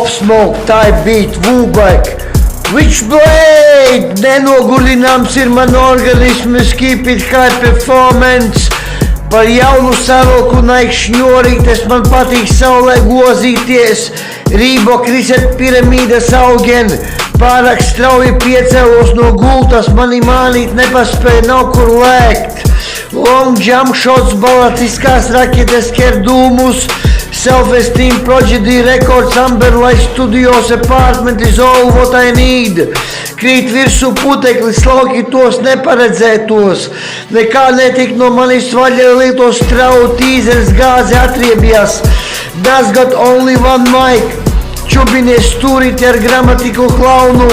Pop Smoke, Type Beat, Wu-Back, Witchblade, nenogulināms ir man organisms, keep it high performance. Par jaunu saroku naikšņorītes man patīk saulē gozīties. Rībok riset piramīdas augen, pārāk strauji piecēlos no gultas, mani mānīt nepaspēja nav kur lēkt. Long jump shots, balatiskās raķetes ker dūmus, self-esteem prodigy records, Amberlight Studios apartment is all what I need. Krīt virsū putekli, slauki tos neparedzētos. Nekā netik no manis vaļa, lietos strauji tīzers gāzi atriebjās. Das got only one mic. Čubinies stūrīti ar gramatiku klaunu.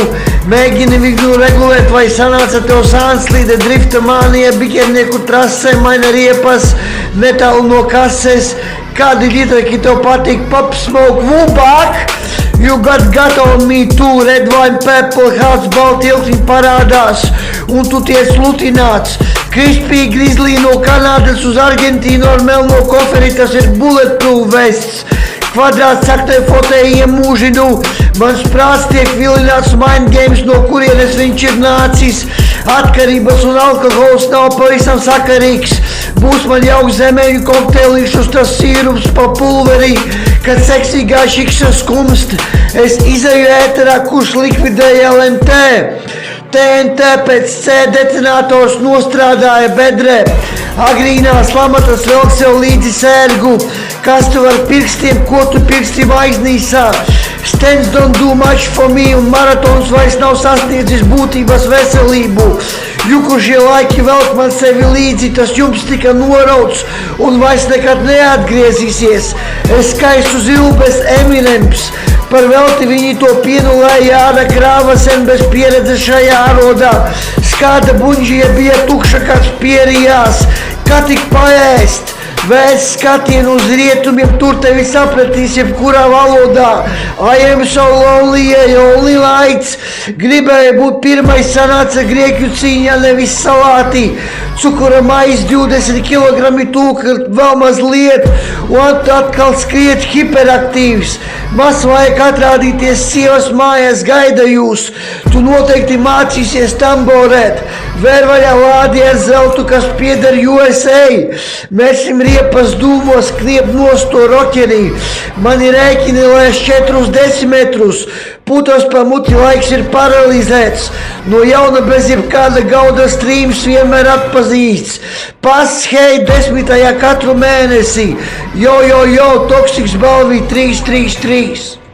Mēģini viņu regulēt, vai sanāca tev sānslīde, drifta mānija, bikernieku trasē, maina riepas, netālu no kases. Kādi litraki tev patīk? Pop Smoke, Wu-Back? You got on me too, red wine, purple hearts, balti ilktiņi parādās, un tu tiec lutināts. Crispy grizzly no Kanādas uz Argentīnu ar melno koferi, tas ir bulletproof vests. Kvadrāts saktē fotējiem mūžinu, mans prāts tiek vilināts mind games, no kurienes viņš ir nācis. Atkarības un alkohols nav pavisam sakarīgs. Būs man jau zemeļu kokteilīšus, tas sīrups pa pulverī, kad seksīgā šiksa skumst. Es izeju ēterā, kurš likvidēja LNT. TNT pēc C detonators nostrādāja bedrē. Agrīnās lamatas velk sev līdzi sērgu. Kas tu ar pirkstiem, ko tu pirkstiem aiznīsā? Stents don't do much for me, un maratons vairs nav sasniedzis būtības veselību. Jukušie laiki velk man sevi līdzi, tas jums tika norauts un vairs nekad neatgriezīsies. Es skaistu zilbes Eminems, par velti viņi to pienulēja ārā krāva sen bez pieredzes šajā arodā. Skāda buņģija bija tukša, kad spierijās, kā tik paēst. Vēs skatienu uz rietumiem, tur tevi sapratīs jebkurā valodā. I am so lonely, only lights. Gribēja būt pirmais, sanāca grieķu cīņā, nevis salātī. Cukura maiz 20 kilogrami tūka, vēl mazliet, un atkal skriet hiperaktīvs. Mas vajag atrādīties sievas mājās, gaida jūs. Tu noteikti mācīsies tamborēt. Vēr vaļā lādi ar zeltu, kas pieder USA. Mēsim riepas dūmos, kniep nost to roķerī. Mani rēķini lēš 4 decimetrus. Putas pa muti laiks ir paralizēts. No jauna bez jebkāda gauda streams vienmēr atpazīsts. Pashei 10. katru mēnesi. Jo, Toxics balvī 333.